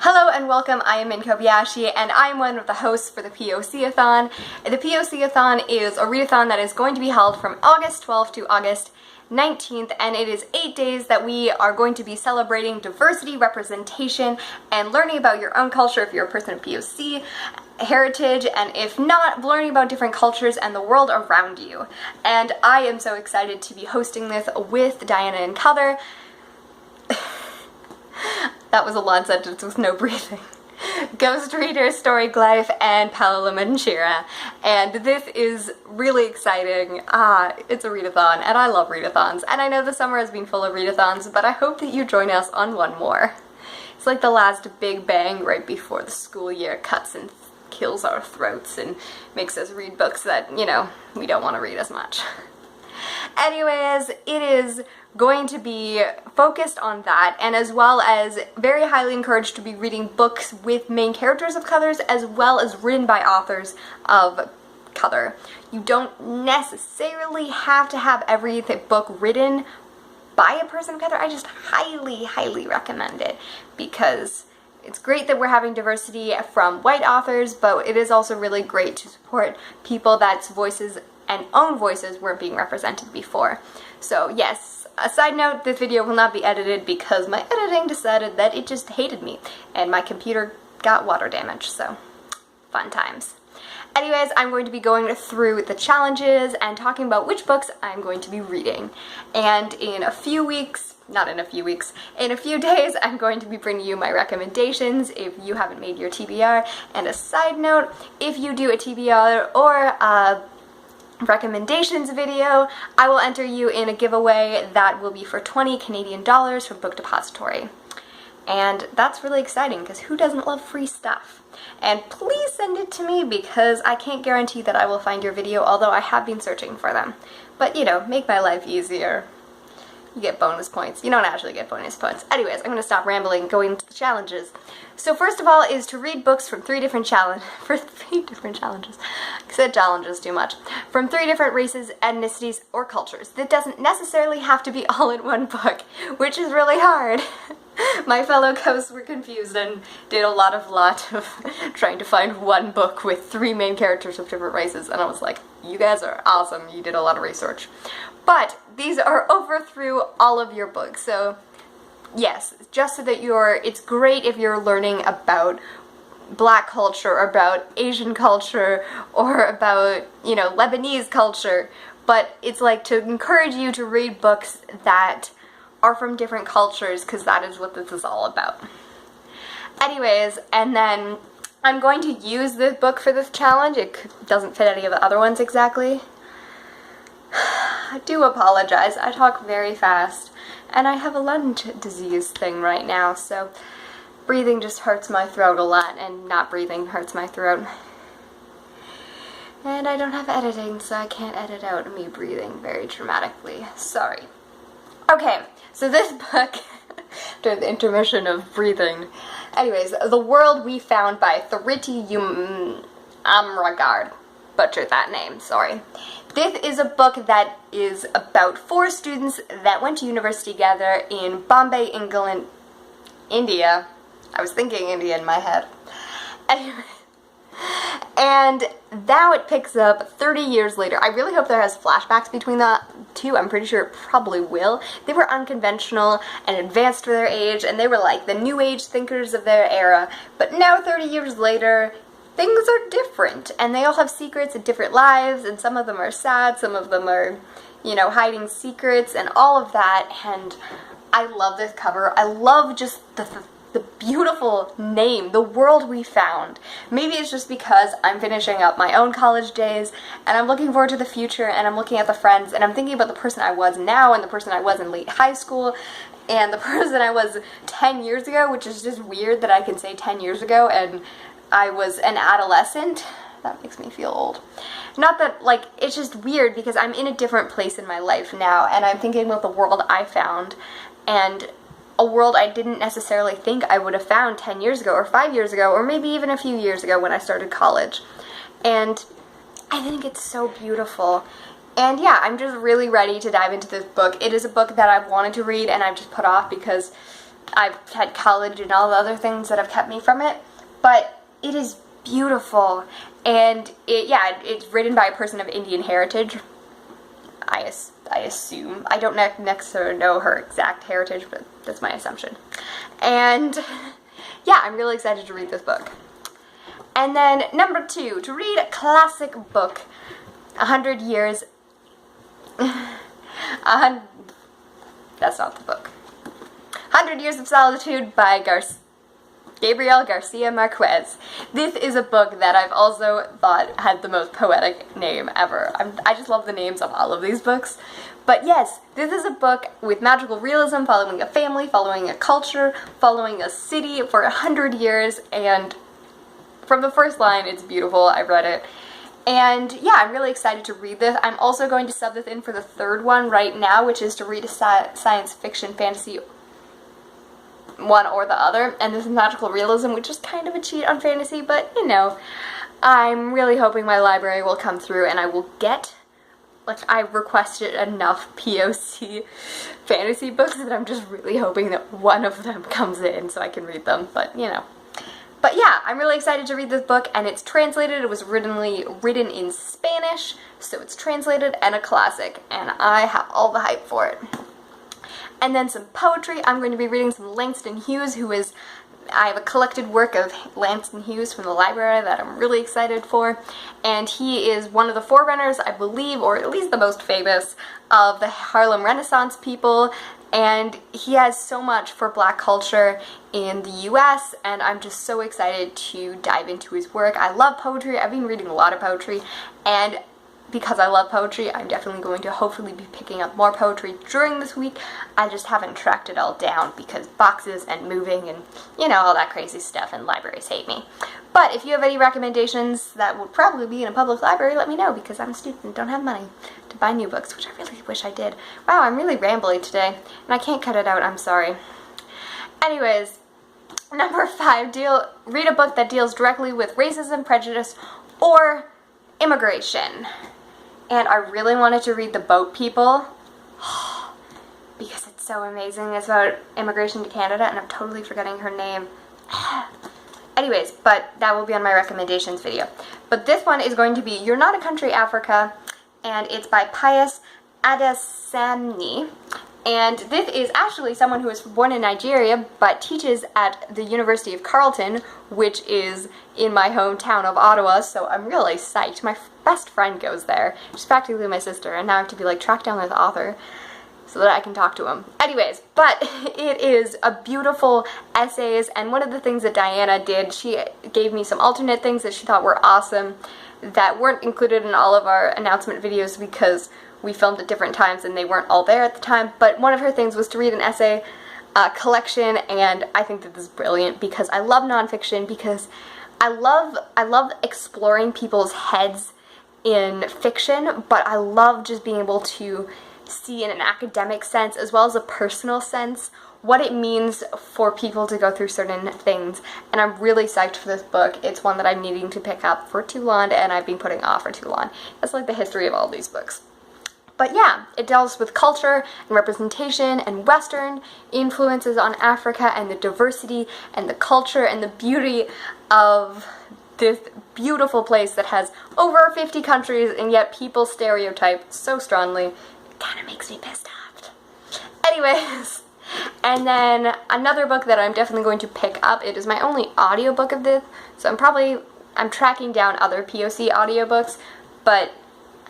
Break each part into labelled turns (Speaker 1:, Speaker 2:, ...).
Speaker 1: Hello and welcome, I am Min Kobayashi and I'm one of the hosts for the Poc-A-Thon. The Poc-A-Thon is a readathon that is going to be held from August 12th to August 19th, and it is 8 days that we are going to be celebrating diversity, representation, and learning about your own culture if you're a person of POC heritage, and if not, learning about different cultures and the world around you. And I am so excited to be hosting this with Diana and Color. That was a long sentence with no breathing. Ghost Reader, Story Glyph, and Paola Manchira. And this is really exciting. It's a readathon, and I love readathons. And I know the summer has been full of readathons, but I hope that you join us on one more. It's like the last big bang right before the school year cuts and kills our throats and makes us read books that, you know, we don't want to read as much. Anyways, it is going to be focused on that, and as well as very highly encouraged to be reading books with main characters of colors as well as written by authors of color. You don't necessarily have to have every book written by a person of color. I just highly recommend it because it's great that we're having diversity from white authors, but it is also really great to support people that's voices and own voices weren't being represented before. So yes, a side note, this video will not be edited because my editing decided that it just hated me and my computer got water damage, so fun times. Anyways, I'm going to be going through the challenges and talking about which books I'm going to be reading. And in a few weeks, not in a few weeks, in a few days, I'm going to be bringing you my recommendations if you haven't made your TBR. And a side note, if you do a TBR or a recommendations video, I will enter you in a giveaway that will be for 20 Canadian dollars from Book Depository. And that's really exciting because who doesn't love free stuff? And please send it to me because I can't guarantee that I will find your video, although I have been searching for them. But you know, make my life easier. You get bonus points. You don't actually get bonus points. Anyways, I'm going to stop rambling, going into the challenges. So first of all is to read books from three different challenges. I said challenges too much. From 3 different races, ethnicities, or cultures. That doesn't necessarily have to be all in one book, which is really hard. My fellow hosts were confused and did a lot of trying to find one book with 3 main characters of different races, and I was like, you guys are awesome, you did a lot of research. But these are over through all of your books, so yes, just so that it's great if you're learning about Black culture, or about Asian culture, or about, you know, Lebanese culture, but it's like to encourage you to read books that are from different cultures, because that is what this is all about. Anyways, and then I'm going to use this book for this challenge. It doesn't fit any of the other ones exactly. I do apologize. I talk very fast, and I have a lung disease thing right now, so breathing just hurts my throat a lot, and not breathing hurts my throat. And I don't have editing, so I can't edit out me breathing very dramatically. Sorry. Okay, so this book, during the intermission of breathing, anyways, The World We Found by Thrity Amragard. Butchered that name, sorry. This is a book that is about 4 students that went to university together in Bombay, England, India. I was thinking India in my head. Anyway. And now it picks up 30 years later. I really hope there has flashbacks between the 2. I'm pretty sure it probably will. They were unconventional and advanced for their age, and they were like the new age thinkers of their era. But now 30 years later, things are different, and they all have secrets and different lives, and some of them are sad, some of them are, you know, hiding secrets and all of that. And I love this cover. I love just the beautiful name, The World We Found. Maybe it's just because I'm finishing up my own college days, and I'm looking forward to the future, and I'm looking at the friends, and I'm thinking about the person I was now, and the person I was in late high school, and the person I was 10 years ago, which is just weird that I can say 10 years ago, and I was an adolescent. That makes me feel old. Not that, like, it's just weird because I'm in a different place in my life now, and I'm thinking about the world I found, and a world I didn't necessarily think I would have found 10 years ago, or 5 years ago, or maybe even a few years ago when I started college. And I think it's so beautiful. And yeah, I'm just really ready to dive into this book. It is a book that I've wanted to read and I've just put off because I've had college and all the other things that have kept me from it, but it is beautiful, and it's written by a person of Indian heritage. I assume. I don't necessarily know her exact heritage, but that's my assumption. And yeah, I'm really excited to read this book. And then number 2, to read a classic book, 100 Years... that's not the book. 100 Years of Solitude by Gabriel Garcia Marquez. This is a book that I've also thought had the most poetic name ever. I just love the names of all of these books. But yes, this is a book with magical realism, following a family, following a culture, following a city for 100 years, and from the first line, it's beautiful. I've read it. And yeah, I'm really excited to read this. I'm also going to sub this in for the third one right now, which is to read a science fiction fantasy, one or the other. And this is magical realism, which is kind of a cheat on fantasy, but you know, I'm really hoping my library will come through and I will get, like, I've requested enough POC fantasy books that I'm just really hoping that one of them comes in so I can read them, but you know. But yeah, I'm really excited to read this book, and it's translated. It was originally written in Spanish, so it's translated and a classic, and I have all the hype for it. And then some poetry. I'm going to be reading some Langston Hughes, I have a collected work of Langston Hughes from the library that I'm really excited for, and he is one of the forerunners, I believe, or at least the most famous, of the Harlem Renaissance people, and he has so much for Black culture in the US, and I'm just so excited to dive into his work. I love poetry. I've been reading a lot of poetry, and because I love poetry, I'm definitely going to hopefully be picking up more poetry during this week. I just haven't tracked it all down because boxes and moving and, you know, all that crazy stuff, and libraries hate me. But if you have any recommendations that would probably be in a public library, let me know, because I'm a student and don't have money to buy new books, which I really wish I did. Wow, I'm really rambly today, and I can't cut it out, I'm sorry. Anyways, number 5, read a book that deals directly with racism, prejudice, or immigration. And I really wanted to read The Boat People because it's so amazing. It's about immigration to Canada, and I'm totally forgetting her name. Anyways, but that will be on my recommendations video. But this one is going to be You're Not a Country, Africa, and it's by Pius Adesanyi. And this is actually someone who was born in Nigeria but teaches at the University of Carleton, which is in my hometown of Ottawa, so I'm really psyched. My best friend goes there. She's practically my sister, and now I have to be like track down this author so that I can talk to him. Anyways, but it is a beautiful essays, and one of the things that Diana did, she gave me some alternate things that she thought were awesome that weren't included in all of our announcement videos because we filmed at different times and they weren't all there at the time, but one of her things was to read an essay collection, and I think that this is brilliant because I love nonfiction, because I love exploring people's heads in fiction, but I love just being able to see in an academic sense as well as a personal sense what it means for people to go through certain things, and I'm really psyched for this book. It's one that I'm needing to pick up for too long, and I've been putting off for too long. That's like the history of all these books. But yeah, it deals with culture and representation and Western influences on Africa and the diversity and the culture and the beauty of this beautiful place that has over 50 countries, and yet people stereotype so strongly. It kind of makes me pissed off. Anyways, and then another book that I'm definitely going to pick up, it is my only audiobook of this, so I'm tracking down other POC audiobooks, but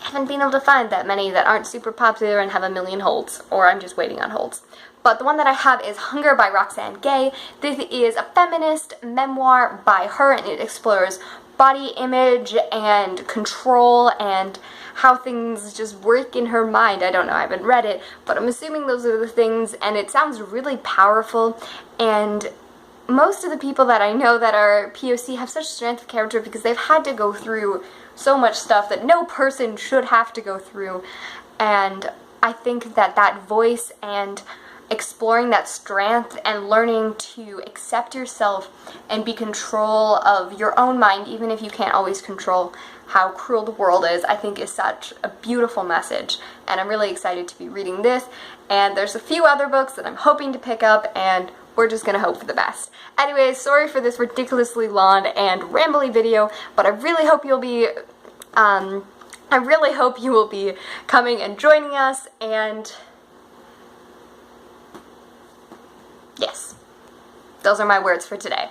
Speaker 1: I haven't been able to find that many that aren't super popular and have a million holds, or I'm just waiting on holds. But the one that I have is Hunger by Roxane Gay. This is a feminist memoir by her, and it explores body image and control and how things just work in her mind. I don't know, I haven't read it, but I'm assuming those are the things, and it sounds really powerful, and most of the people that I know that are POC have such strength of character because they've had to go through so much stuff that no person should have to go through, and I think that that voice and exploring that strength and learning to accept yourself and be control of your own mind, even if you can't always control how cruel the world is, I think is such a beautiful message, and I'm really excited to be reading this. And there's a few other books that I'm hoping to pick up, and we're just gonna hope for the best. Anyways, sorry for this ridiculously long and rambly video, but I really hope you'll be coming and joining us, and yes, those are my words for today.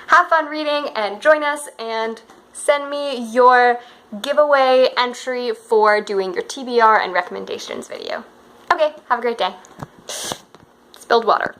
Speaker 1: Have fun reading and join us, and send me your giveaway entry for doing your TBR and recommendations video. Okay, have a great day. Spilled water.